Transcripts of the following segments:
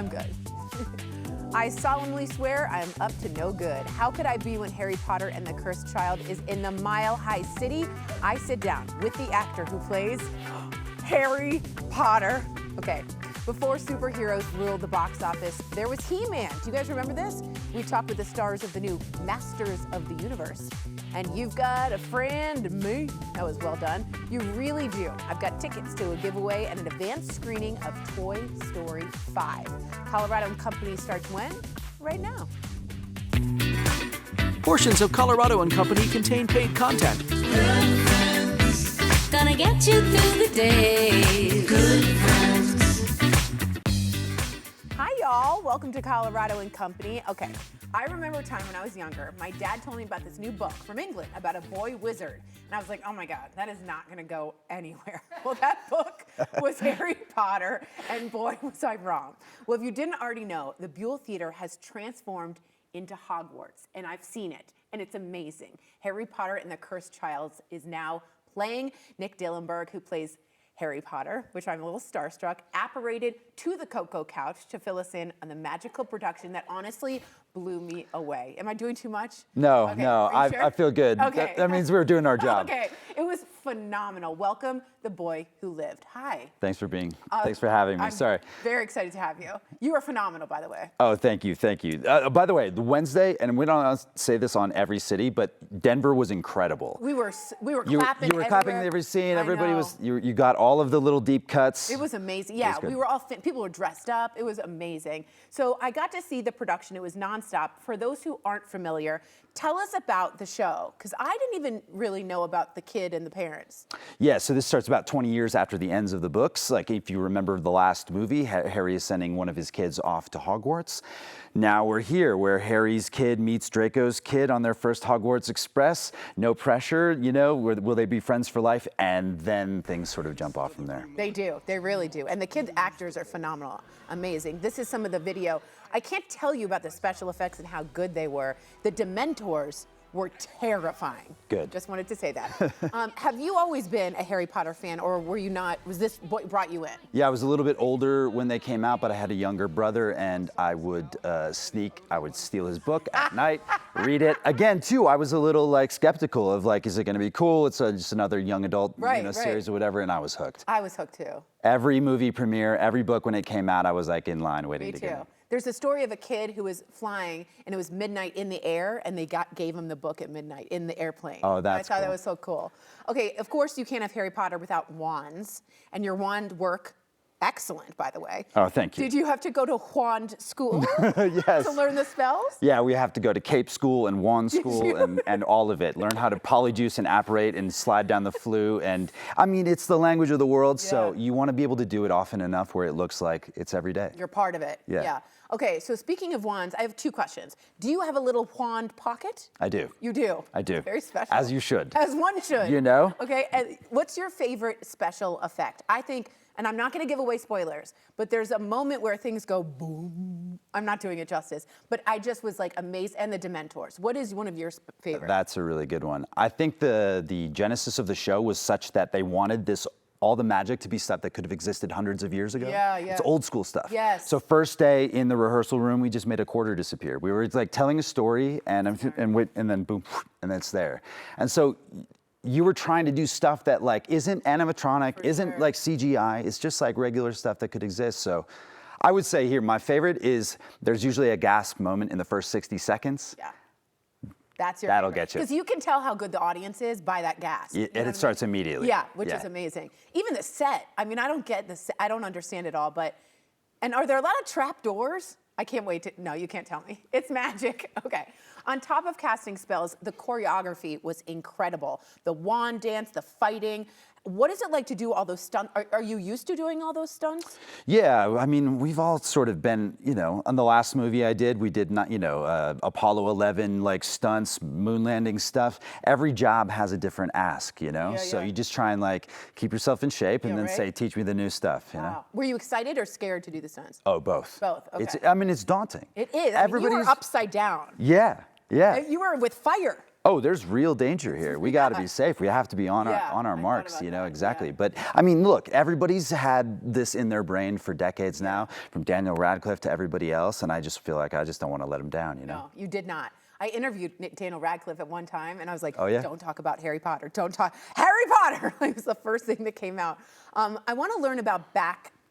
I'm good. I solemnly swear I'm up to no good. How could I be when Harry Potter and the Cursed Child is in the Mile High City? I sit down with the actor who plays Harry Potter. Okay, before superheroes ruled the box office, there was He-Man. Do you guys remember this? We talked with the stars of the new Masters of the Universe. And you've got a friend, me. That was well done. You really do. I've got tickets to a giveaway and an advanced screening of Toy Story 5. Colorado and Company starts when? Right now. Portions of Colorado and Company contain paid content. Good friends, gonna get you through the day. Good friends. Hi, y'all. Welcome to Colorado and Company. Okay, I remember a time when I was younger, my dad told me about this new book from England about a boy wizard. And I was like, oh my God, that is not gonna go anywhere. Well, that book was Harry Potter, and boy, was I wrong. Well, if you didn't already know, the Buell Theater has transformed into Hogwarts, and I've seen it, and it's amazing. Harry Potter and the Cursed Child is now playing. Nick Dillenberg, who plays Harry Potter, which I'm a little starstruck, apparated to the Cocoa Couch to fill us in on the magical production that honestly blew me away. Am I doing too much? No, Okay. no, Sure? I feel good. Okay. That means we're doing our job. Okay, it was phenomenal. Welcome, the boy who lived. Hi. Thanks for having me. I'm Sorry. very excited to have you. You are phenomenal, by the way. Oh, thank you. By the way, the Wednesday, and we don't say this on every city, but Denver was incredible. We were You clapping. were clapping in every scene. I Everybody know. was. You got all of the little deep cuts. It was amazing. Yeah, good. we were all people were dressed up. It was amazing. So I got to see the production. It was nonstop. For those who aren't familiar, tell us about the show, because I didn't even really know about the kid and the parents. Yeah, so this starts about 20 years after the ends of the books. Like if you remember the last movie, Harry is sending one of his kids off to Hogwarts. Now we're here where Harry's kid meets Draco's kid on their first Hogwarts Express. No pressure, you know, will they be friends for life? And then things sort of jump off from there. They do, they really do. And the kids' actors are phenomenal, amazing. This is some of the video. I can't tell you about the special effects and how good they were. The Dementors were terrifying. Good. Just wanted to say that. Have you always been a Harry Potter fan, or were you not? Was this what brought you in? Yeah, I was a little bit older when they came out, but I had a younger brother, and I would I would steal his book at night, read it. Again, too, I was a little like skeptical of like, is it gonna be cool? It's just another young adult series or whatever, and I was hooked. I was hooked too. Every movie premiere, every book when it came out, I was like in line waiting Me to too. get it. There's a story of a kid who was flying, and it was midnight in the air, and they gave him the book at midnight in the airplane. Oh, that's I thought that cool. was so cool. Okay, of course you can't have Harry Potter without wands, and your wand work, excellent, by the way. Oh, thank you. Did you have to go to wand school Yes. to learn the spells? Yeah, we have to go to Cape School and Wand School and all of it. Learn how to polyjuice and apparate and slide down the flue. And I mean, it's the language of the world, so you want to be able to do it often enough where it looks like it's every day. You're part of it. Yeah. Okay, so speaking of wands, I have two questions. Do you have a little wand pocket? I do. You do? I do. Very special. As you should. As one should. You know? Okay, and what's your favorite special effect? I think, and I'm not gonna give away spoilers, but there's a moment where things go boom. I'm not doing it justice, but I just was like amazed, and the Dementors. What is one of your favorites? That's a really good one. I think the genesis of the show was such that they wanted all the magic to be stuff that could have existed hundreds of years ago. Yeah. It's old school stuff. Yes. So first day in the rehearsal room, we just made a quarter disappear. We were like telling a story and then boom, and it's there. And so you were trying to do stuff that like isn't animatronic, isn't like CGI. It's just like regular stuff that could exist. So I would say here, my favorite is there's usually a gasp moment in the first 60 seconds. Yeah. That's your That'll favorite. get you. Because you can tell how good the audience is by that gas. And it starts immediately. Yeah, which is amazing. Even the set. I mean, I don't get the set. I don't understand it all, and are there a lot of trap doors? I can't wait to, no, you can't tell me. It's magic. Okay. On top of casting spells, the choreography was incredible. The wand dance, the fighting. What is it like to do all those stunts? Are you used to doing all those stunts? Yeah, I mean, we've all sort of been, you know, on the last movie I did, we did not, you know, Apollo 11 like stunts, moon landing stuff. Every job has a different ask, you know? So you just try and like keep yourself in shape and then say, teach me the new stuff, you know? Were you excited or scared to do the stunts? Oh, both. Both, okay. I mean, it's daunting. It is. I mean, you were upside down. Yeah. You were with fire. oh, there's real danger here. We got to be safe. We have to be on Yeah, our I marks, thought you about know, that, exactly. yeah. But I mean, look, everybody's had this in their brain for decades now, from Daniel Radcliffe to everybody else, and I just feel like I just don't want to let them down, you know? No, you did not. I interviewed Daniel Radcliffe at one time, and I was like, Oh, yeah? don't talk about Harry Potter. Don't talk. Harry Potter! It was the first thing that came out. I want to learn about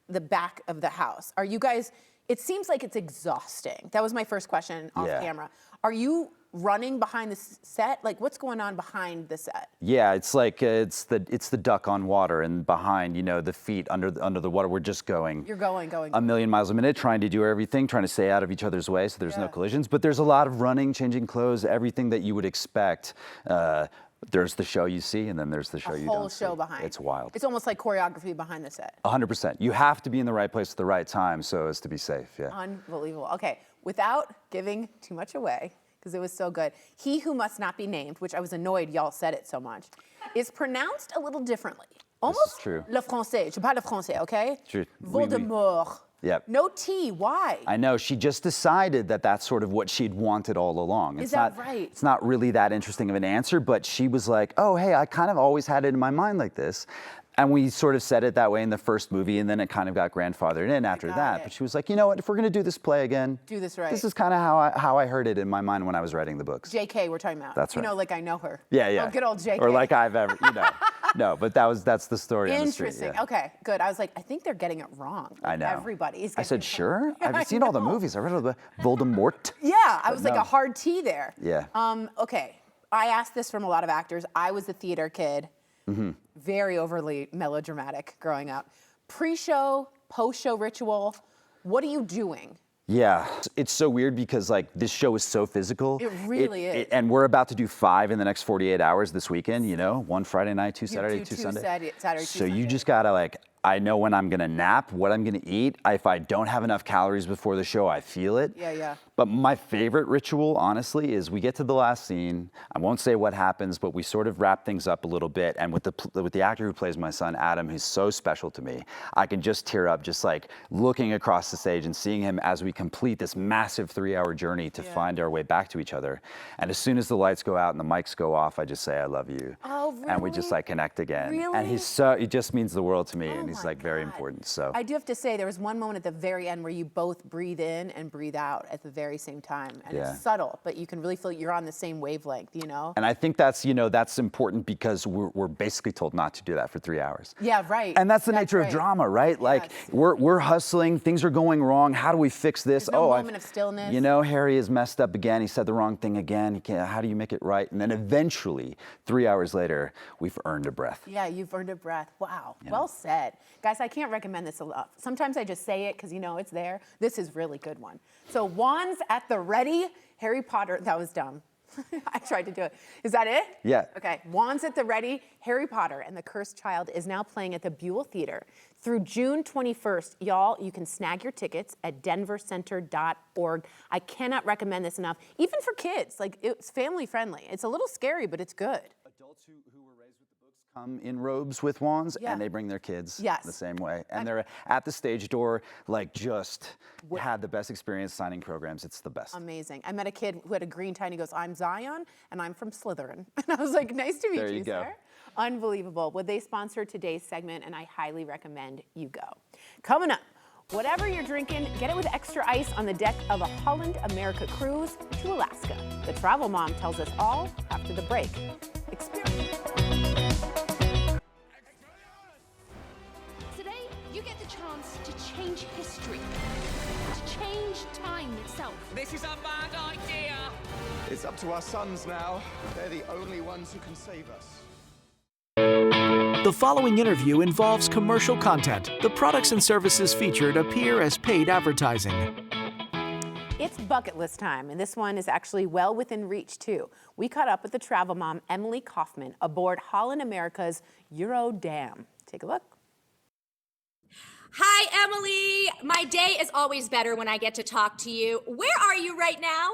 the back of the house. Are you guys, it seems like it's exhausting. That was my first question off Yeah. camera. Are you running behind the set? Like, what's going on behind the set? Yeah, it's like it's the duck on water, and behind, you know, the feet under the water. We're just going. You're going. A million miles a minute, trying to do everything, trying to stay out of each other's way, so there's no Yeah. collisions. But there's a lot of running, changing clothes, everything that you would expect. There's the show you see, and then there's the show you A whole don't show see. behind. It's wild. It's almost like choreography behind the set. 100%. You have to be in the right place at the right time so as to be safe. Yeah. Unbelievable. Okay, without giving too much away, because it was so good, He Who Must Not Be Named, which I was annoyed y'all said it so much, is pronounced a little differently. Almost true. le français. Je parle français, okay? True. Oui, oui. Voldemort. Yep. No T. Why? I know. She just decided that that's sort of what she'd wanted all along. Is that right? It's not really that interesting of an answer, but she was like, oh, hey, I kind of always had it in my mind like this. And we sort of said it that way in the first movie, and then it kind of got grandfathered in after got that. it. But she was like, you know what, if we're going to do this play again, Do this right. This is kind of how I heard it in my mind when I was writing the books. JK, we're talking about. That's You right. know, like I know her. Yeah, yeah. Oh, good old JK. Or like I've ever, you know. No, but that's the story on the street. Interesting. Yeah. Okay, good. I was like, I think they're getting it wrong. I know. Everybody's I getting said, it sure? wrong. Yeah, I've seen all the know. movies. I read all the Voldemort. Yeah, I was like no. a hard T there. Yeah. Okay, I asked this from a lot of actors. I was a theater kid, Mm-hmm. very overly melodramatic growing up. Pre-show, post-show ritual, what are you doing? Yeah, it's so weird because like this show is so physical. It really is. And we're about to do 5 in the next 48 hours this weekend, you know, 1 Friday night, 2 You Saturday, do 2 two Sunday. Saturday, 2 So you Sunday. just gotta like, I know when I'm gonna nap, what I'm gonna eat. If I don't have enough calories before the show, I feel it. Yeah, yeah. But my favorite ritual, honestly, is we get to the last scene. I won't say what happens, but we sort of wrap things up a little bit. And with the actor who plays my son, Adam, who's so special to me, I can just tear up just like looking across the stage and seeing him as we complete this massive 3-hour journey to find our way back to each other. And as soon as the lights go out and the mics go off, I just say, I love you. Oh, And we just really? like connect again. Really? And he just means the world to me. Oh And he's my like very God. important. So I do have to say, there was one moment at the very end where you both breathe in and breathe out at the very same time. And Yeah. it's subtle, but you can really feel you're on the same wavelength, you know? and I think that's, you know, that's important because we're basically told not to do that for 3 hours. Yeah, right. And that's the nature right. of drama, right? Like Yes. we're hustling, things are going wrong. How do we fix this? There's no oh, moment of stillness. You know, Harry is messed up again. He said the wrong thing again. He can't. How do you make it right? And then eventually, 3 hours later, we've earned a breath. Yeah, you've earned a breath. Wow, well said. Guys, I can't recommend this enough. Sometimes I just say it because you know it's there. This is a really good one. So wands at the ready, Harry Potter, that was dumb. I tried to do it. Is that it? Yeah. Okay, wands at the ready, Harry Potter and the Cursed Child is now playing at the Buell Theater. Through June 21st, y'all, you can snag your tickets at denvercenter.org. I cannot recommend this enough, even for kids. Like, it's family friendly. It's a little scary, but it's good. Adults who were raised with the books come in robes with wands, Yeah. and they bring their kids Yes. the same way. And they're at the stage door, like just had the best experience signing programs. It's the best. Amazing. I met a kid who had a green tie and he goes, I'm Zion and I'm from Slytherin. And I was like, nice to meet There you, you go. sir. Unbelievable. Well, they sponsor today's segment and I highly recommend you go. Coming up, whatever you're drinking, get it with extra ice on the deck of a Holland America cruise to Alaska. The Travel Mom tells us all after the break. Experience. Today, you get the chance to change history, to change time itself. This is a bad idea. It's up to our sons now. They're the only ones who can save us. The following interview involves commercial content. The products and services featured appear as paid advertising. It's bucket list time, and this one is actually well within reach, too. We caught up with the travel mom, Emily Kaufman, aboard Holland America's Eurodam. Take a look. Hi, Emily. My day is always better when I get to talk to you. Where are you right now?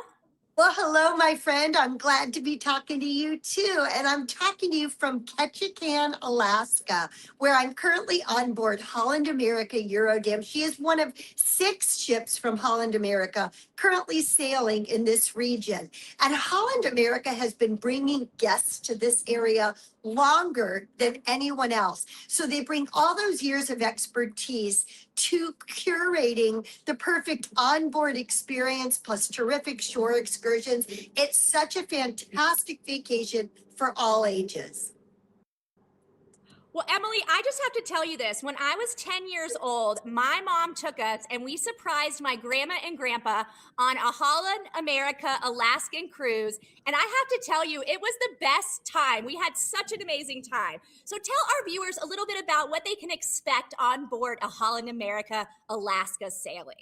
Well, hello, my friend. I'm glad to be talking to you too. And I'm talking to you from Ketchikan, Alaska, where I'm currently on board Holland America Eurodam. She is one of 6 ships from Holland America currently sailing in this region. And Holland America has been bringing guests to this area longer than anyone else. So they bring all those years of expertise to curating the perfect onboard experience plus terrific shore excursions. It's such a fantastic vacation for all ages. Well, Emily, I just have to tell you this. When I was 10 years old, my mom took us and we surprised my grandma and grandpa on a Holland America Alaskan cruise. And I have to tell you, it was the best time. We had such an amazing time. So tell our viewers a little bit about what they can expect on board a Holland America Alaska sailing.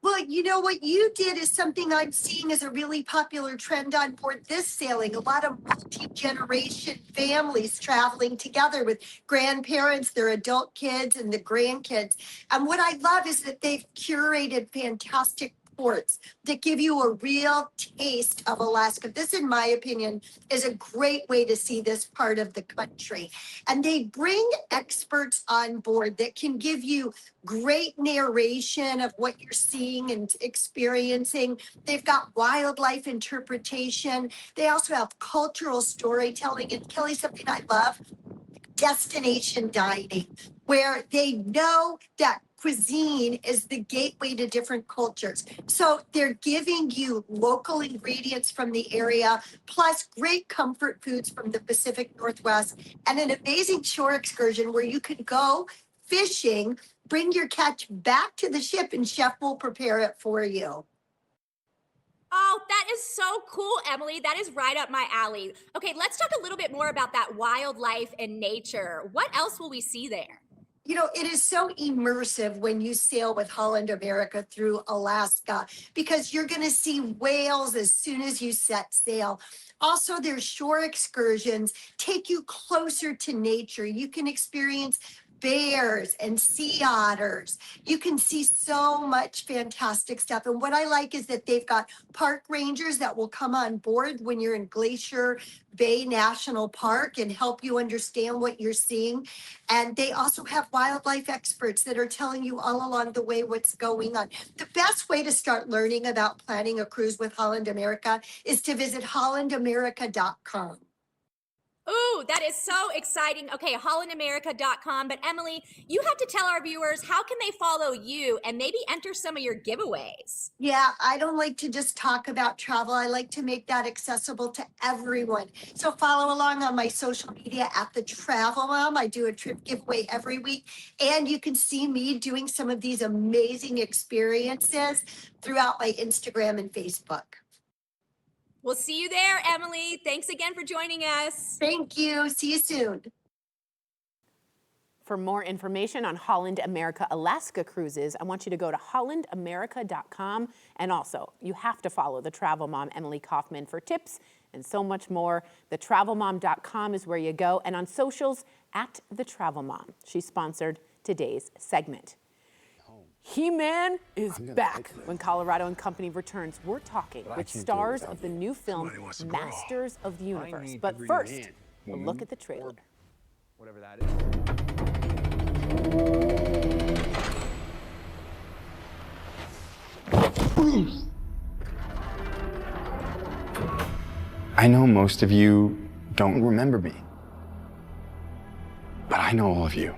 Well, you know what you did is something I'm seeing as a really popular trend on board this sailing. A lot of multi-generation families traveling together with grandparents, their adult kids, and the grandkids. And what I love is that they've curated fantastic ports that give you a real taste of Alaska. This, in my opinion, is a great way to see this part of the country. And they bring experts on board that can give you great narration of what you're seeing and experiencing. They've got wildlife interpretation. They also have cultural storytelling. And Kelly, something I love, destination dining, where they know that cuisine is the gateway to different cultures. So they're giving you local ingredients from the area, plus great comfort foods from the Pacific Northwest, and an amazing shore excursion where you can go fishing, bring your catch back to the ship, and chef will prepare it for you. Oh, that is so cool, Emily. That is right up my alley. Okay, let's talk a little bit more about that wildlife and nature. What else will we see there? You know, it is so immersive when you sail with Holland America through Alaska because you're going to see whales as soon as you set sail. Also, their shore excursions take you closer to nature. You can experience bears and sea otters. You can see so much fantastic stuff. And what I like is that they've got park rangers that will come on board when you're in Glacier Bay National Park and help you understand what you're seeing. And they also have wildlife experts that are telling you all along the way what's going on. The best way to start learning about planning a cruise with Holland America is to visit hollandamerica.com. Ooh, that is so exciting. Okay, hollandamerica.com. But Emily, you have to tell our viewers, how can they follow you and maybe enter some of your giveaways? Yeah, I don't like to just talk about travel. I like to make that accessible to everyone. So follow along on my social media at The Travel Mom. I do a trip giveaway every week. And you can see me doing some of these amazing experiences throughout my Instagram and Facebook. We'll see you there, Emily. Thanks again for joining us. Thank you. See you soon. For more information on Holland America Alaska cruises, I want you to go to hollandamerica.com. And also, you have to follow the travel mom, Emily Kaufman, for tips and so much more. Thetravelmom.com is where you go. And on socials, at The Travel Mom. She sponsored today's segment. He-Man is back. When Colorado and Company returns, we're talking with stars of the new film Masters of the Universe. But first, a look at the trailer. Whatever that is. I know most of you don't remember me, but I know all of you.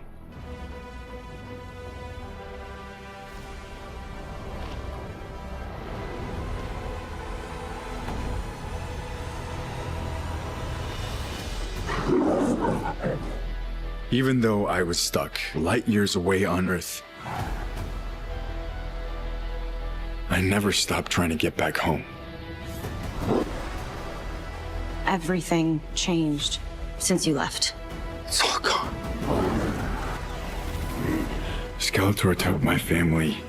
Even though I was stuck light years away on Earth, I never stopped trying to get back home. Everything changed since you left. It's all gone. Skeletor took my family.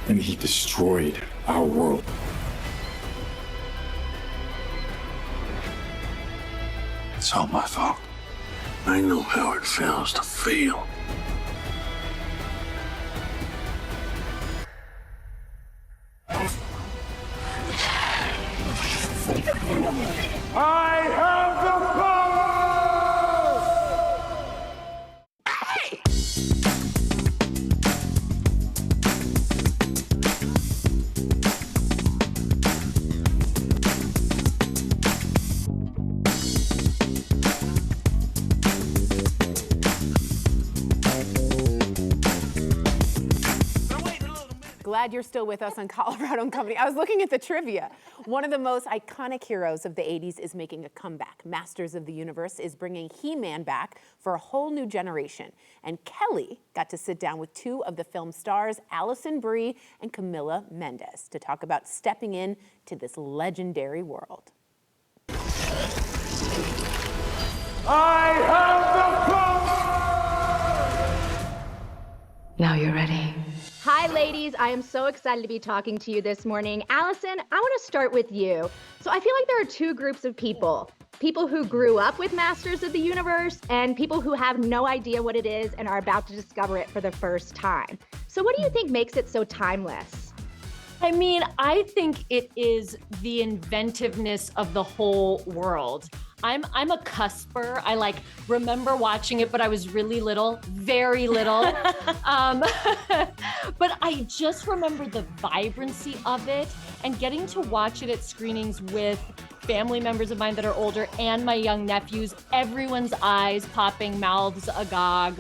And he destroyed our world. It's all my fault. I know how it feels to feel. Glad you're still with us on Colorado and Company. I was looking at the trivia. One of the most iconic heroes of the 80s is making a comeback. Masters of the Universe is bringing He-Man back for a whole new generation. And Kelly got to sit down with two of the film stars, Alison Brie and Camila Mendes, to talk about stepping in to this legendary world. I have the power! Now you're ready. Hi, ladies. I am so excited to be talking to you this morning. Allison, I want to start with you. So I feel like there are two groups of people. People who grew up with Masters of the Universe and people who have no idea what it is and are about to discover it for the first time. So what do you think makes it so timeless? I mean, I think it is the inventiveness of the whole world. I'm a cusper. I remember watching it, but I was really little, very little. But I just remember the vibrancy of it and getting to watch it at screenings with family members of mine that are older and my young nephews, everyone's eyes popping, mouths agog.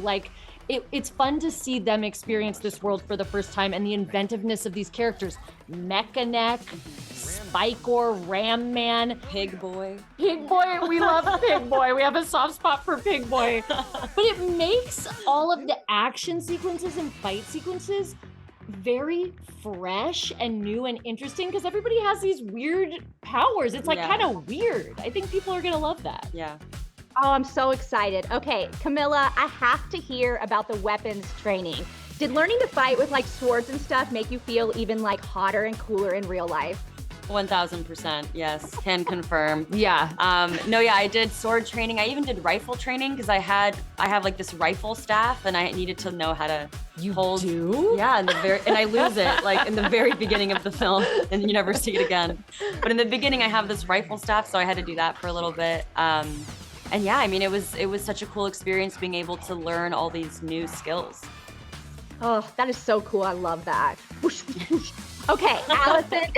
It's fun to see them experience this world for the first time and the inventiveness of these characters. Mecha-Neck, Spike-Or, Ram Man, Pig Boy. Pig Boy, we love Pig Boy. We have a soft spot for Pig Boy. But it makes all of the action sequences and fight sequences very fresh and new and interesting because everybody has these weird powers. It's kind of weird. I think people are gonna love that. Yeah. Oh, I'm so excited. Okay, Camila, I have to hear about the weapons training. Did learning to fight with swords and stuff make you feel even hotter and cooler in real life? 1000%, yes, can confirm. Yeah. I did sword training. I even did rifle training because I have this rifle staff and I needed to know how to hold. You do? Yeah, and I lose it in the very beginning of the film and you never see it again. But in the beginning I have this rifle staff, so I had to do that for a little bit. And yeah, I mean, it was such a cool experience being able to learn all these new skills. Oh, that is so cool. I love that. Okay, Allison,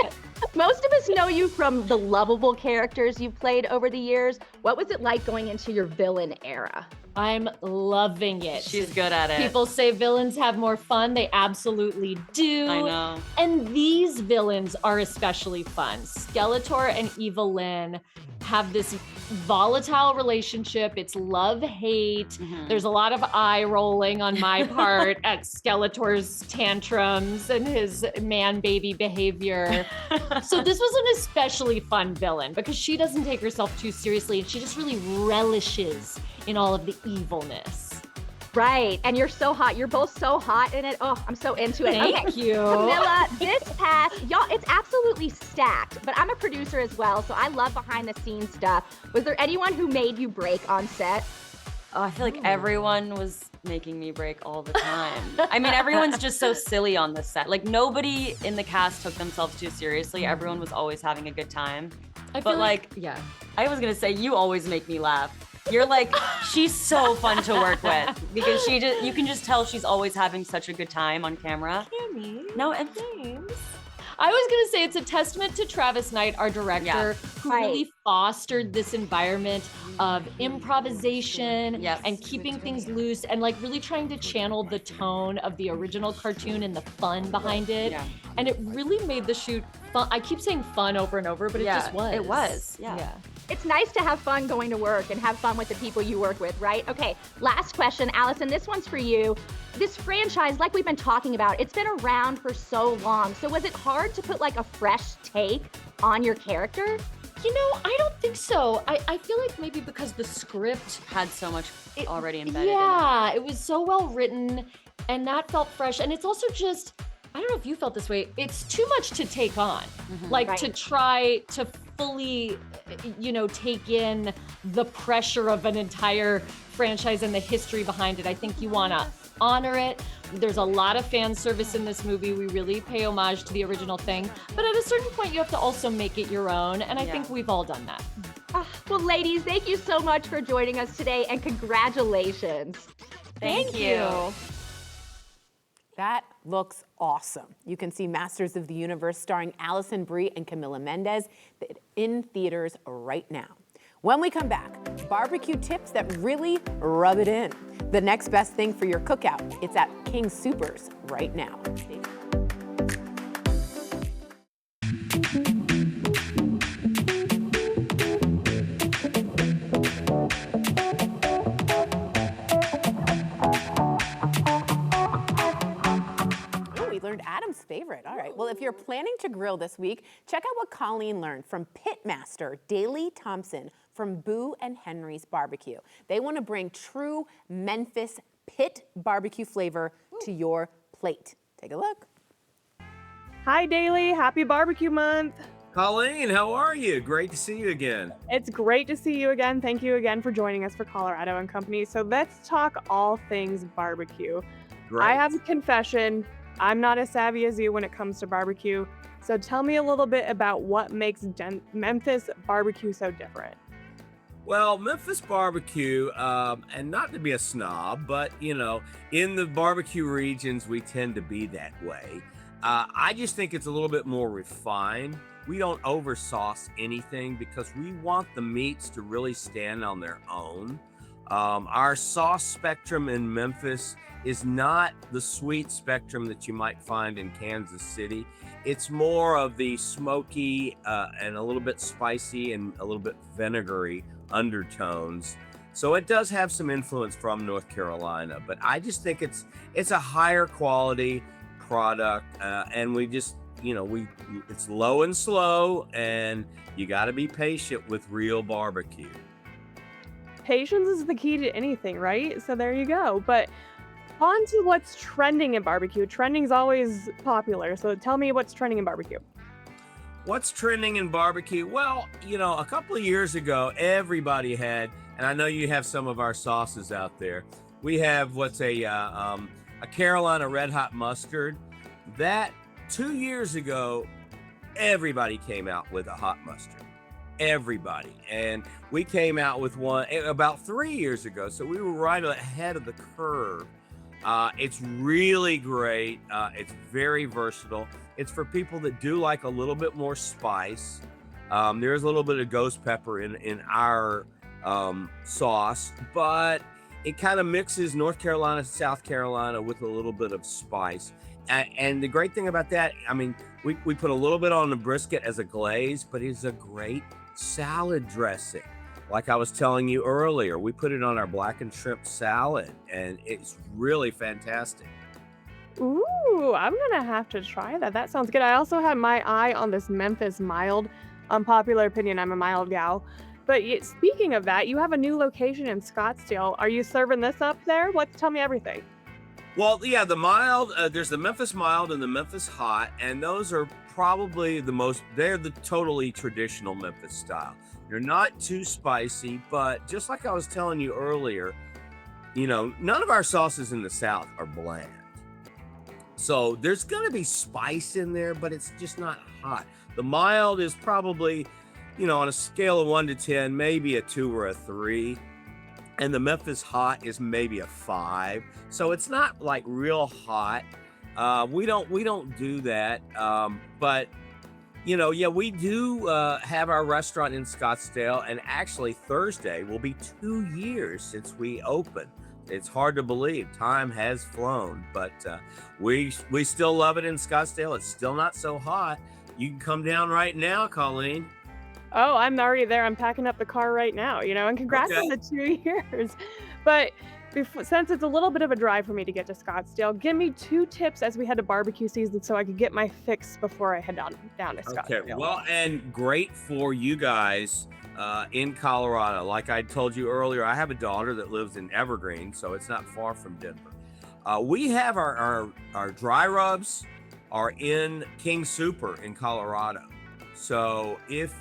most of us know you from the lovable characters you've played over the years. What was it like going into your villain era? I'm loving it. She's good at it. People say villains have more fun. They absolutely do. I know. And these villains are especially fun. Skeletor and Evelyn have this volatile relationship. It's love-hate. Mm-hmm. There's a lot of eye rolling on my part at Skeletor's tantrums and his man-baby behavior. So this was an especially fun villain because she doesn't take herself too seriously and she just really relishes in all of the evilness. Right, and you're so hot. You're both so hot in it. Oh, I'm so into it. Thank you. Camila, this pass, y'all, it's absolutely stacked, but I'm a producer as well, so I love behind the scenes stuff. Was there anyone who made you break on set? Oh, I feel like everyone was making me break all the time. I mean, everyone's just so silly on this set. Nobody in the cast took themselves too seriously. Everyone was always having a good time. I was gonna say, you always make me laugh. You're she's so fun to work with because you can just tell she's always having such a good time on camera. Cammy. No, and thanks. I was gonna say it's a testament to Travis Knight, our director, who really fostered this environment of improvisation and keeping things loose and really trying to channel the tone of the original cartoon and the fun behind it. Yeah. And it really made the shoot fun. I keep saying fun over and over, but it just was. It was, yeah. It's nice to have fun going to work and have fun with the people you work with, right? Okay, last question, Allison, this one's for you. This franchise, like we've been talking about, it's been around for so long. So was it hard to put a fresh take on your character? I don't think so. I feel like maybe because the script had so much already embedded in it. Yeah, it was so well written and that felt fresh. And it's also just, I don't know if you felt this way, it's too much to take on. Mm-hmm. To try to fully, take in the pressure of an entire franchise and the history behind it. I think you want to honor it. There's a lot of fan service in this movie. We really pay homage to the original thing. But at a certain point, you have to also make it your own. And I think we've all done that. Well, ladies, thank you so much for joining us today and congratulations. Thank you. That looks awesome. You can see Masters of the Universe starring Alison Brie and Camila Mendes in theaters right now. When we come back, barbecue tips that really rub it in. The next best thing for your cookout. It's at King Soopers right now. Stay tuned. mom's favorite. All right. Well, if you're planning to grill this week, check out what Colleen learned from Pitmaster Daley Thompson from Boo and Henry's Barbecue. They want to bring true Memphis pit barbecue flavor to your plate. Take a look. Hi, Daley. Happy barbecue month. Colleen, how are you? Great to see you again. It's great to see you again. Thank you again for joining us for Colorado and Company. So let's talk all things barbecue. Great. I have a confession. I'm not as savvy as you when it comes to barbecue. So tell me a little bit about what makes Memphis barbecue so different. Well, Memphis barbecue, and not to be a snob, but you know, in the barbecue regions, we tend to be that way. I just think it's a little bit more refined. We don't oversauce anything because we want the meats to really stand on their own. Our sauce spectrum in Memphis is not the sweet spectrum that you might find in Kansas City. It's more of the smoky and a little bit spicy and a little bit vinegary undertones. So it does have some influence from North Carolina, but I just think it's a higher quality product, and we just, you know, it's low and slow, and you got to be patient with real barbecue. Patience is the key to anything, right? So there you go. But on to what's trending in barbecue. Trending's always popular. So tell me what's trending in barbecue. What's trending in barbecue? Well, you know, a couple of years ago, everybody had, and I know you have some of our sauces out there. We have what's a Carolina Red Hot Mustard. That 2 years ago, everybody came out with a hot mustard. Everybody. And we came out with one about 3 years ago. So we were right ahead of the curve. It's really great. It's very versatile. It's for people that do like a little bit more spice. There's a little bit of ghost pepper in our sauce, but it kind of mixes North Carolina, South Carolina with a little bit of spice. And the great thing about that, I mean, we put a little bit on the brisket as a glaze, but it's a great salad dressing. Like I was telling you earlier, we put it on our blackened shrimp salad, and it's really fantastic. Ooh, I'm gonna have to try that. That sounds good. I also have my eye on this Memphis mild. Unpopular opinion, I'm a mild gal. But speaking of that, you have a new location in Scottsdale. Are you serving this up there? Tell me everything. Well, yeah, the mild, there's the Memphis mild and the Memphis hot, and those are probably they're the totally traditional Memphis style. They're not too spicy, but just like I was telling you earlier, you know, none of our sauces in the South are bland. So there's gonna be spice in there, but it's just not hot. The mild is probably, you know, on a scale of 1 to 10, maybe a 2 or a 3. And the Memphis hot is maybe a 5. So it's not like real hot. We don't do that. But you know, yeah, we do have our restaurant in Scottsdale, and actually Thursday will be 2 years since we opened. It's hard to believe. Time has flown, but we still love it in Scottsdale. It's still not so hot. You can come down right now, Colleen. Oh, I'm already there. I'm packing up the car right now, you know, and congrats on the 2 years. But since it's a little bit of a drive for me to get to Scottsdale, give me 2 tips as we head to barbecue season so I could get my fix before I head down to Scottsdale. Okay, well, and great for you guys in Colorado. Like I told you earlier, I have a daughter that lives in Evergreen, so it's not far from Denver. We have our dry rubs are in King Super in Colorado. So if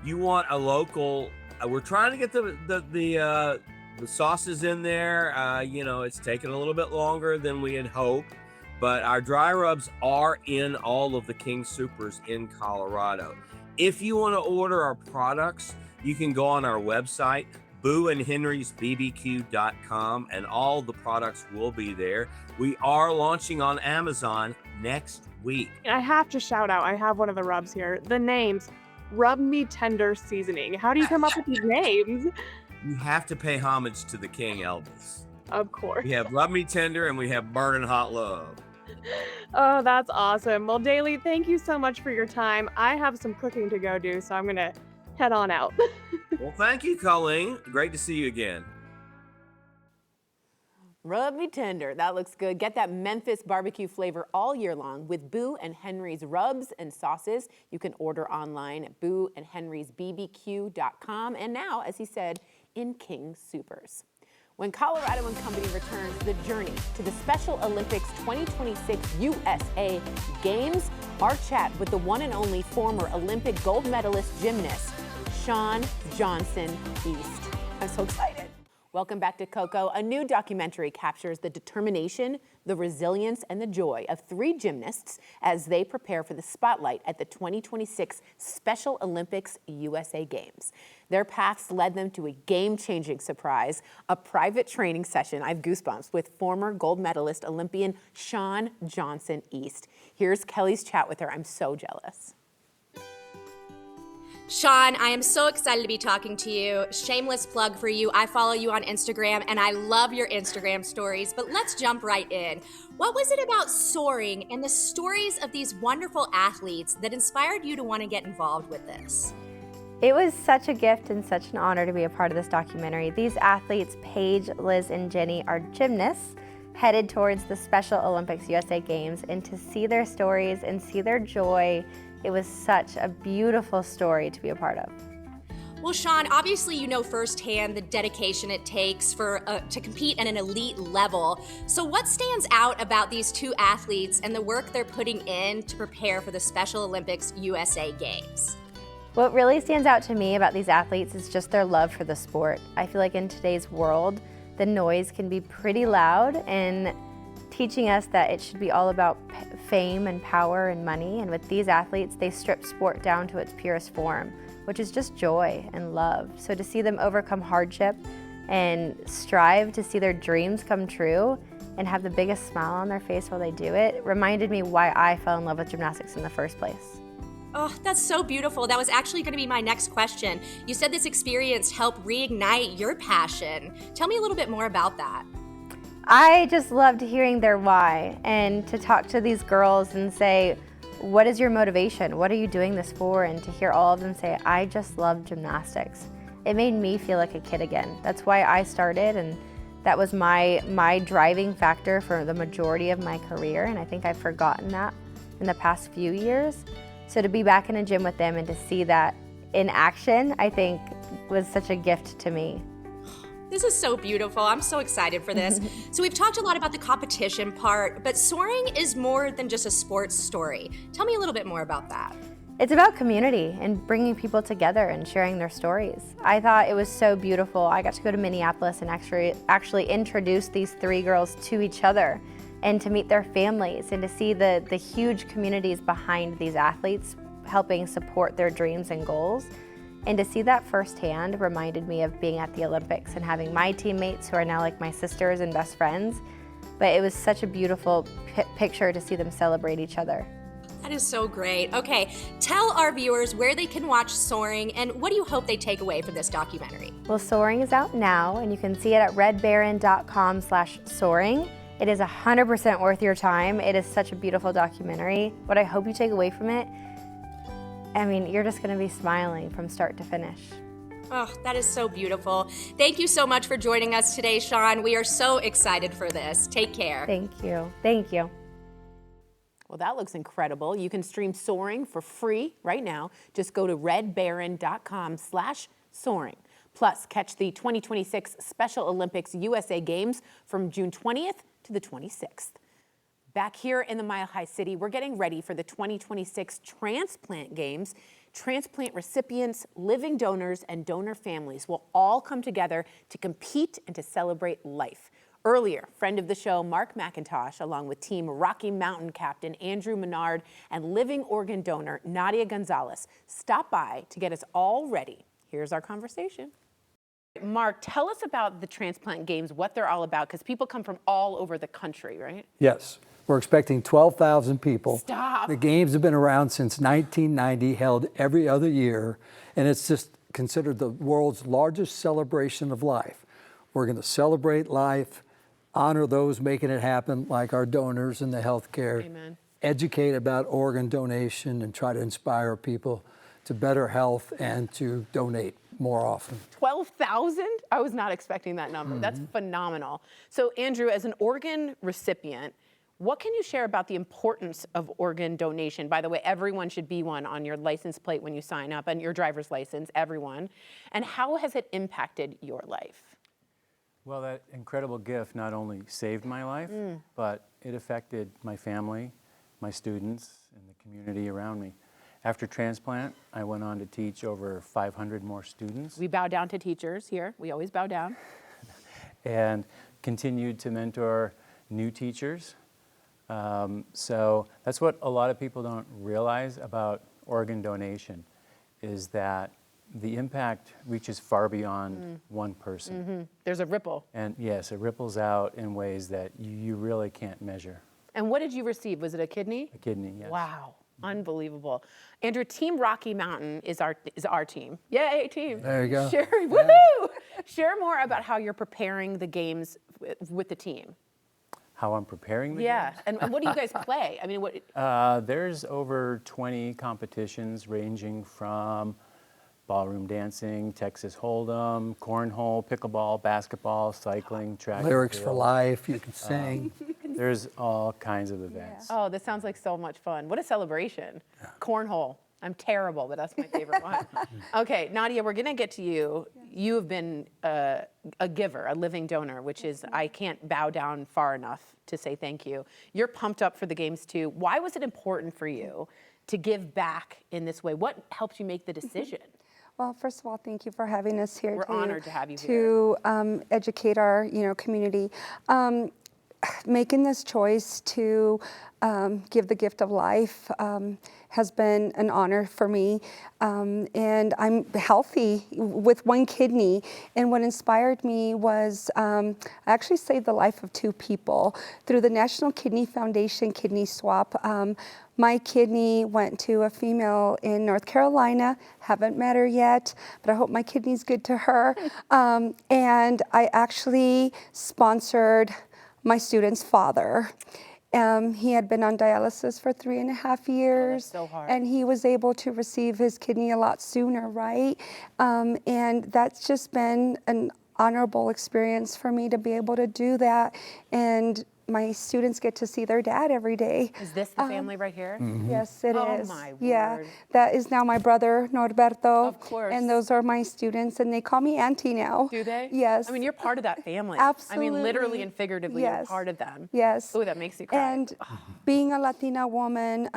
you want a local, we're trying to get the sauces in there. You know, it's taken a little bit longer than we had hoped, but our dry rubs are in all of the King Supers in Colorado. If you want to order our products, you can go on our website, booandhenrysbbq.com, and all the products will be there. We are launching on Amazon next week. I have to shout out, I have one of the rubs here. The names, Rub Me Tender Seasoning. How do you come up with these names? You have to pay homage to the King, Elvis. Of course. We have Rub Me Tender and we have Burning Hot Love. Oh, that's awesome. Well, Daley, thank you so much for your time. I have some cooking to go do, so I'm going to head on out. Well, thank you, Colleen. Great to see you again. Rub me tender. That looks good. Get that Memphis barbecue flavor all year long with Boo and Henry's rubs and sauces. You can order online at booandhenrysbbq.com. And now, as he said, in King Soopers. When Colorado and Company returns the journey to the Special Olympics 2026 USA Games, our chat with the one and only former Olympic gold medalist gymnast, Shawn Johnson East. I'm so excited. Welcome back to Coco. A new documentary captures the determination, the resilience, and the joy of 3 gymnasts as they prepare for the spotlight at the 2026 Special Olympics USA Games. Their paths led them to a game-changing surprise, a private training session, I have goosebumps, with former gold medalist Olympian Shawn Johnson East. Here's Kelly's chat with her. I'm so jealous. Shawn, I am so excited to be talking to you. Shameless plug for you. I follow you on Instagram and I love your Instagram stories, but let's jump right in. What was it about soaring and the stories of these wonderful athletes that inspired you to want to get involved with this? It was such a gift and such an honor to be a part of this documentary. These athletes, Paige, Liz, and Jenny, are gymnasts headed towards the Special Olympics USA Games, and to see their stories and see their joy, it was such a beautiful story to be a part of. Well, Shawn, obviously you know firsthand the dedication it takes to compete at an elite level. So what stands out about these 2 athletes and the work they're putting in to prepare for the Special Olympics USA Games? What really stands out to me about these athletes is just their love for the sport. I feel like in today's world, the noise can be pretty loud, and teaching us that it should be all about fame and power and money. And with these athletes, they strip sport down to its purest form, which is just joy and love. So to see them overcome hardship and strive to see their dreams come true and have the biggest smile on their face while they do it reminded me why I fell in love with gymnastics in the first place. Oh, that's so beautiful. That was actually going to be my next question. You said this experience helped reignite your passion. Tell me a little bit more about that. I just loved hearing their why, and to talk to these girls and say, what is your motivation? What are you doing this for? And to hear all of them say, I just love gymnastics. It made me feel like a kid again. That's why I started, and that was my driving factor for the majority of my career, and I think I've forgotten that in the past few years. So to be back in a gym with them and to see that in action, I think was such a gift to me. This is so beautiful. I'm so excited for this. So we've talked a lot about the competition part, but soaring is more than just a sports story. Tell me a little bit more about that. It's about community and bringing people together and sharing their stories. I thought it was so beautiful. I got to go to Minneapolis and actually introduce these 3 girls to each other and to meet their families and to see the huge communities behind these athletes helping support their dreams and goals. And to see that firsthand reminded me of being at the Olympics and having my teammates who are now like my sisters and best friends. But it was such a beautiful picture to see them celebrate each other. That is so great. Okay, tell our viewers where they can watch Soaring and what do you hope they take away from this documentary? Well, Soaring is out now and you can see it at redbaron.com/soaring. It is 100% worth your time. It is such a beautiful documentary. What I hope you take away from it, I mean, you're just gonna be smiling from start to finish. Oh, that is so beautiful. Thank you so much for joining us today, Shawn. We are so excited for this. Take care. Thank you. Thank you. Well, that looks incredible. You can stream Soaring for free right now. Just go to redbaron.com/soaring. Plus, catch the 2026 Special Olympics USA Games from June 20th to the 26th. Back here in the Mile High City, we're getting ready for the 2026 Transplant Games. Transplant recipients, living donors, and donor families will all come together to compete and to celebrate life. Earlier, friend of the show, Mark McIntosh, along with Team Rocky Mountain captain Andrew Menard and living organ donor Nadia Gonzalez, stopped by to get us all ready. Here's our conversation. Mark, tell us about the Transplant Games, what they're all about, because people come from all over the country, right? Yes. We're expecting 12,000 people. Stop. The games have been around since 1990, held every other year, and it's just considered the world's largest celebration of life. We're going to celebrate life, honor those making it happen, like our donors in the healthcare, Amen. Educate about organ donation, and try to inspire people to better health and to donate more often. 12,000? I was not expecting that number. That's phenomenal. So Andrew, as an organ recipient, what can you share about the importance of organ donation? By the way, everyone should be one on your license plate when you sign up, and your driver's license, everyone. And how has it impacted your life? Well, that incredible gift not only saved my life, but it affected my family, my students, and the community around me. After transplant, I went on to teach over 500 more students. We bow down to teachers here. We always bow down. And continued to mentor new teachers. So that's what a lot of people don't realize about organ donation, is that the impact reaches far beyond one person. There's a ripple. And yes, it ripples out in ways that you really can't measure. And what did you receive? Was it a kidney? A kidney, yes. Wow, unbelievable. Andrew, Team Rocky Mountain is our team. Yay, team. There you go. Share, woohoo! Share more about how you're preparing the games with the team. How I'm preparing the Yeah, games? and what do you guys play? I mean, what? There's over 20 competitions ranging from ballroom dancing, Texas Hold'em, cornhole, pickleball, basketball, cycling, track. Lyrics and for field. life, you can sing. There's all kinds of events. Oh, this sounds like so much fun. What a celebration. Cornhole. I'm terrible, but that's my favorite one. Okay, Nadia, we're gonna get to you. You have been a giver, a living donor, which is, I can't bow down far enough to say thank you. You're pumped up for the games too. Why was it important for you to give back in this way? What helped you make the decision? Well, first of all, thank you for having us here. We're honored to have you here. To educate our, community. Making this choice to give the gift of life has been an honor for me. And I'm healthy with one kidney. And what inspired me was I actually saved the life of 2 people through the National Kidney Foundation kidney swap. My kidney went to a female in North Carolina. Haven't met her yet, but I hope my kidney's good to her. And I actually sponsored my student's father. He had been on dialysis for 3.5 years, so hard. And he was able to receive his kidney a lot sooner, right? And that's just been an honorable experience for me to be able to do that. And my students get to see their dad every day. Is this the family right here? Yes, it is. Oh my Yeah, word. that is now my brother, Norberto. Of course. And those are my students, and they call me Auntie now. Do they? Yes. I mean, you're part of that family. Absolutely. I mean, literally and figuratively, you're Yes. part of them. Yes. Oh, that makes you cry. And being a Latina woman,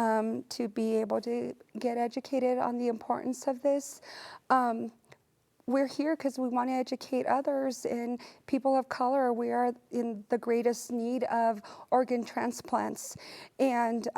to be able to get educated on the importance of this, we're here because we want to educate others, and people of color, we are in the greatest need of organ transplants. And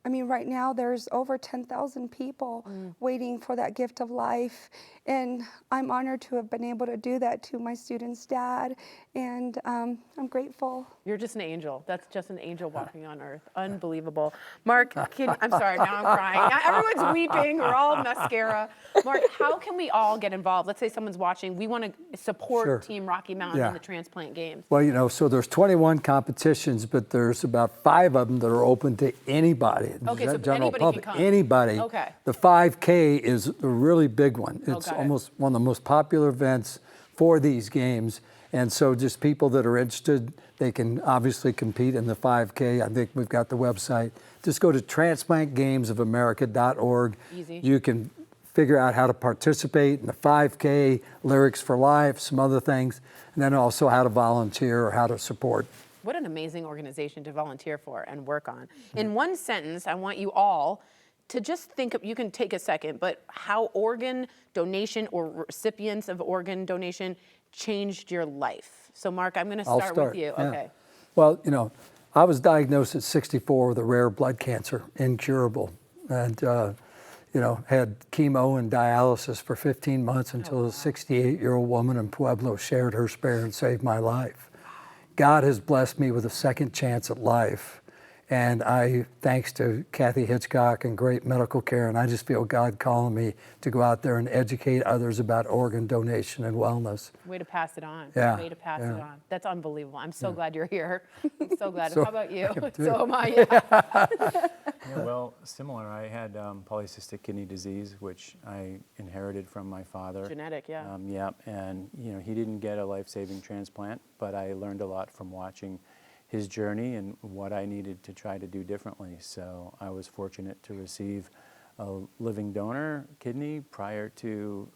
I mean, right now there's over 10,000 people waiting for that gift of life. And I'm honored to have been able to do that to my student's dad. And I'm grateful. You're just an angel. That's just an angel walking on earth. Unbelievable. Mark, I'm sorry, now I'm crying. Now everyone's weeping. We're all mascara. Mark, how can we all get involved? Let's say someone's watching. We want to support Sure. Team Rocky Mountain in the transplant games. Well, so there's 21 competitions, but there's about 5 of them that are open to anybody. Okay, so general anybody public, can come. anybody. Okay. The 5K is a really big one. It's Okay. almost one of the most popular events for these games. And so just people that are interested, they can obviously compete in the 5K. I think we've got the website. Just go to transplantgamesofamerica.org. Easy. You can figure out how to participate in the 5K, Lyrics for Life, some other things, and then also how to volunteer or how to support. What an amazing organization to volunteer for and work on. In one sentence, I want you all to just think of, you can take a second, but how organ donation or recipients of organ donation changed your life. So Mark, I'm gonna start with you. Yeah. Okay. Well, I was diagnosed at 64 with a rare blood cancer, incurable, and had chemo and dialysis for 15 months until a 68-year-old woman in Pueblo shared her spare and saved my life. God has blessed me with a second chance at life. And thanks to Kathy Hitchcock and great medical care, and I just feel God calling me to go out there and educate others about organ donation and wellness. Way to pass it on. Yeah, Way to pass yeah. it on. That's unbelievable. I'm so glad you're here. I'm so glad. So- How about you? I am too. So am I. Yeah. Yeah, well, similar. I had polycystic kidney disease, which I inherited from my father. Genetic, yeah. Yeah, and he didn't get a life-saving transplant, but I learned a lot from watching his journey and what I needed to try to do differently. So I was fortunate to receive a living donor kidney prior to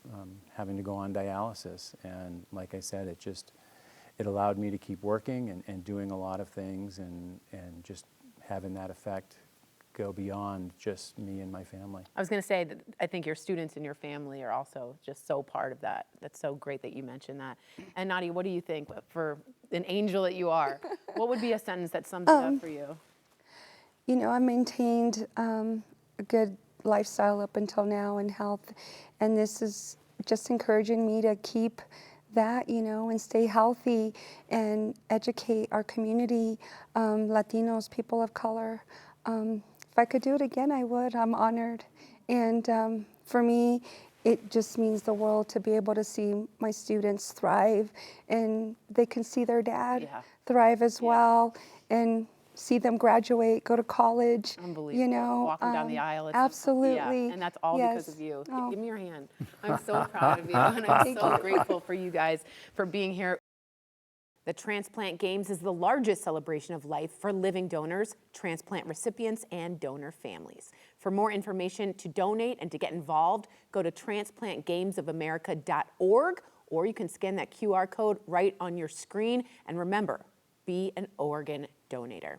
having to go on dialysis. And like I said, it allowed me to keep working and doing a lot of things and just having that effect go beyond just me and my family. I was going to say that I think your students and your family are also just so part of that. That's so great that you mentioned that. And Nadia, what do you think, for an angel that you are, what would be a sentence that sums it up for you? I maintained a good lifestyle up until now in health, and this is just encouraging me to keep that, and stay healthy and educate our community, Latinos, people of color. If I could do it again, I would. I'm honored. And for me, it just means the world to be able to see my students thrive, and they can see their dad thrive as well, and see them graduate, go to college. Unbelievable. Walking down the aisle. Absolutely. Yeah, and that's all because of you. Give me your hand. I'm so proud of you, and I'm so grateful for you guys for being here. The Transplant Games is the largest celebration of life for living donors, transplant recipients, and donor families. For more information to donate and to get involved, go to transplantgamesofamerica.org, or you can scan that QR code right on your screen. And remember, be an organ donator.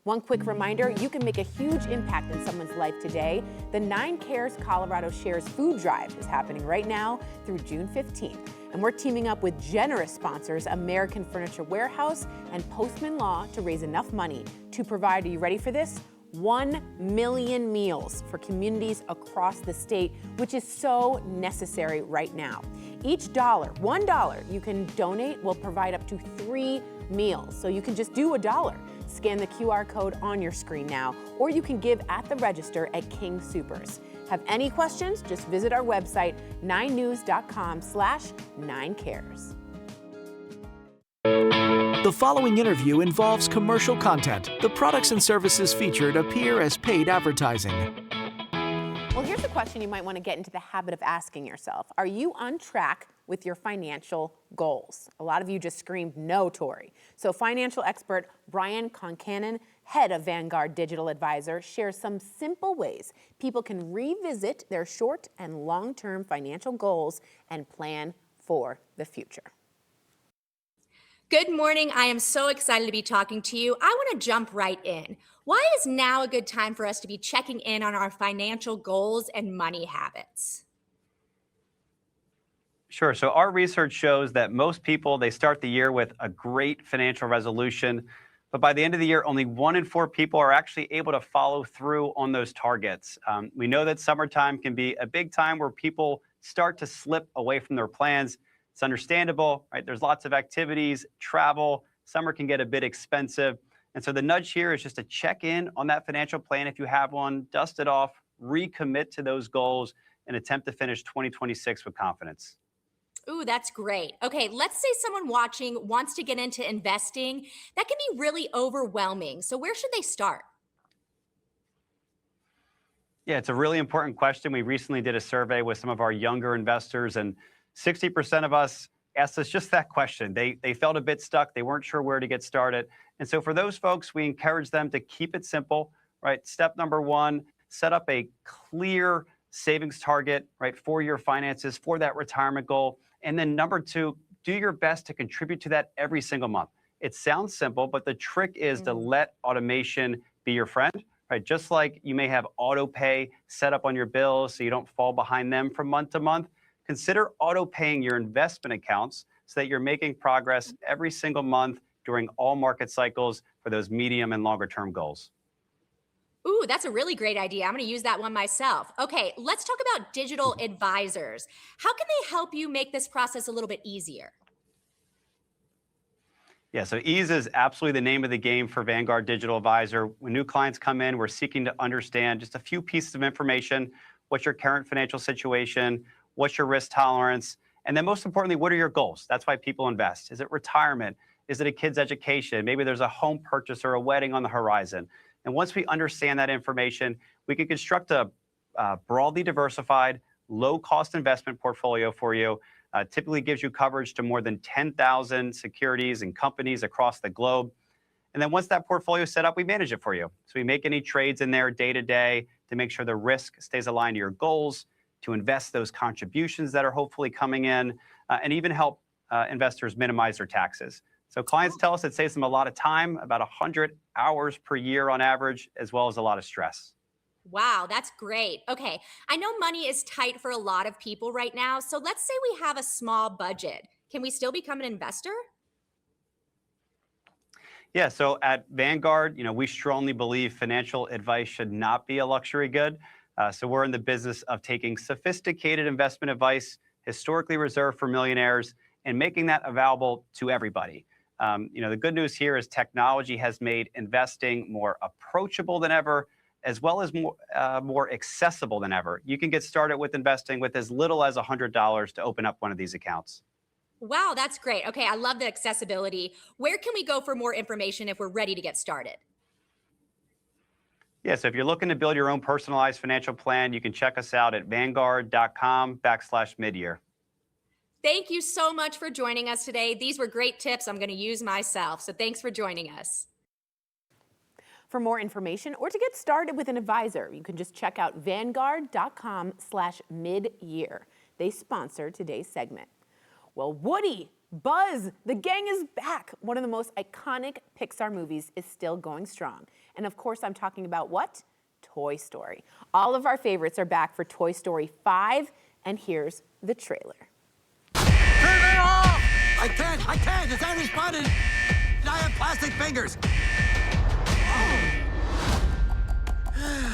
One quick reminder, you can make a huge impact in someone's life today. The 9 Cares Colorado Shares food drive is happening right now through June 15th. And we're teaming up with generous sponsors, American Furniture Warehouse and Postman Law, to raise enough money to provide, are you ready for this? 1 million meals for communities across the state, which is so necessary right now. Each $1 you can donate will provide up to 3 meals. So you can just do $1. Scan the QR code on your screen now, or you can give at the register at King Soopers. Have any questions? Just visit our website, 9news.com/9cares. The following interview involves commercial content. The products and services featured appear as paid advertising. Well, here's a question you might want to get into the habit of asking yourself. Are you on track with your financial goals? A lot of you just screamed no, Tori. So financial expert Brian Concanon, head of Vanguard Digital Advisor, shares some simple ways people can revisit their short and long-term financial goals and plan for the future. Good morning. I am so excited to be talking to you. I want to jump right in. Why is now a good time for us to be checking in on our financial goals and money habits? Sure. So our research shows that most people, they start the year with a great financial resolution, but by the end of the year, only 1 in 4 people are actually able to follow through on those targets. We know that summertime can be a big time where people start to slip away from their plans. It's understandable, right? There's lots of activities, travel. Summer can get a bit expensive. And so the nudge here is just to check in on that financial plan if you have one, dust it off, recommit to those goals, and attempt to finish 2026 with confidence. Ooh, that's great. Okay, let's say someone watching wants to get into investing. That can be really overwhelming. So where should they start? Yeah, it's a really important question. We recently did a survey with some of our younger investors, and 60% of us asked us just that question. They felt a bit stuck. They weren't sure where to get started. And so for those folks, we encourage them to keep it simple, right? Step number 1, set up a clear savings target, right, for your finances, for that retirement goal. And then number 2, do your best to contribute to that every single month. It sounds simple, but the trick is to let automation be your friend, right? Just like you may have auto pay set up on your bills so you don't fall behind them from month to month, consider auto paying your investment accounts so that you're making progress every single month during all market cycles for those medium and longer term goals. Ooh, that's a really great idea. I'm going to use that one myself. Okay, let's talk about digital advisors. How can they help you make this process a little bit easier? Yeah, so ease is absolutely the name of the game for Vanguard Digital Advisor. When new clients come in, we're seeking to understand just a few pieces of information. What's your current financial situation? What's your risk tolerance? And then most importantly, what are your goals? That's why people invest. Is it retirement? Is it a kid's education? Maybe there's a home purchase or a wedding on the horizon. And once we understand that information, we can construct a broadly diversified, low-cost investment portfolio for you. Typically gives you coverage to more than 10,000 securities and companies across the globe. And then once that portfolio is set up, we manage it for you. So we make any trades in there day to day to make sure the risk stays aligned to your goals, to invest those contributions that are hopefully coming in, and even help investors minimize their taxes. So clients tell us it saves them a lot of time, about 100 hours per year on average, as well as a lot of stress. Wow, that's great. Okay, I know money is tight for a lot of people right now. So let's say we have a small budget. Can we still become an investor? Yeah, so at Vanguard, we strongly believe financial advice should not be a luxury good. So we're in the business of taking sophisticated investment advice, historically reserved for millionaires, and making that available to everybody. The good news here is technology has made investing more approachable than ever, as well as more accessible than ever. You can get started with investing with as little as $100 to open up one of these accounts. Wow, that's great. Okay, I love the accessibility. Where can we go for more information if we're ready to get started? Yeah, so if you're looking to build your own personalized financial plan, you can check us out at vanguard.com/midyear. Thank you so much for joining us today. These were great tips I'm going to use myself. So thanks for joining us. For more information or to get started with an advisor, you can just check out vanguard.com/midyear. They sponsor today's segment. Well, Woody, Buzz, the gang is back. One of the most iconic Pixar movies is still going strong. And of course, I'm talking about what? Toy Story. All of our favorites are back for Toy Story 5, and here's the trailer. Turn it off! I can't, it's unresponded. I have plastic fingers.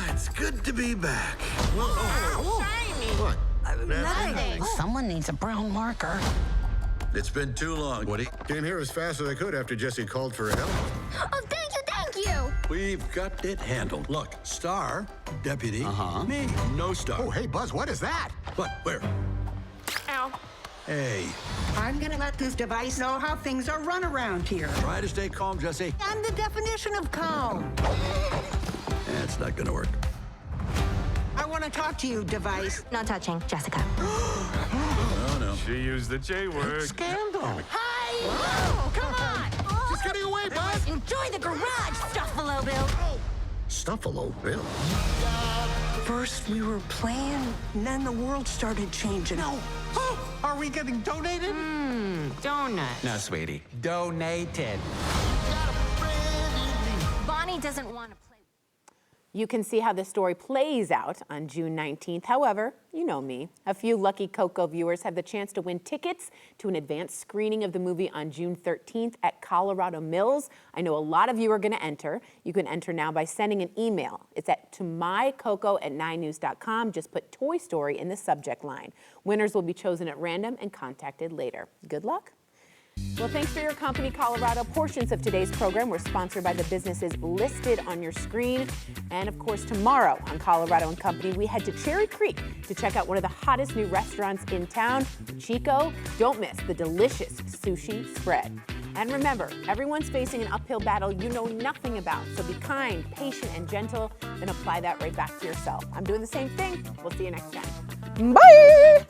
It's good to be back. Shiny. What? Nothing. Someone needs a brown marker. It's been too long, Woody. Came here as fast as I could after Jesse called for help. Oh, thank you. We've got it handled. Look, Star, Deputy, me, no Star. Oh, hey, Buzz, what is that? What? Where? Ow. Hey. I'm gonna let this device know how things are run around here. Try to stay calm, Jesse. I'm the definition of calm. It's not gonna work. I want to talk to you, device. Not touching, Jessica. Oh, no. She used the J word. Scandal. Hi! Oh, come on! She's getting away, Buzz! Enjoy the garage, Stuffalo Bill. Stuffalo Bill. First, we were playing, and then the world started changing. No. Oh, are we getting donated? Donut. No, sweetie. Donated. Bonnie doesn't want to play. You can see how the story plays out on June 19th. However, you know me. A few lucky Coco viewers have the chance to win tickets to an advanced screening of the movie on June 13th at Colorado Mills. I know a lot of you are going to enter. You can enter now by sending an email. It's to mycoco@9news.com. Just put Toy Story in the subject line. Winners will be chosen at random and contacted later. Good luck. Well, thanks for your company, Colorado. Portions of today's program were sponsored by the businesses listed on your screen. And of course, tomorrow on Colorado and Company, we head to Cherry Creek to check out one of the hottest new restaurants in town, Chico. Don't miss the delicious sushi spread. And remember, everyone's facing an uphill battle you know nothing about. So be kind, patient, and gentle, and apply that right back to yourself. I'm doing the same thing. We'll see you next time. Bye!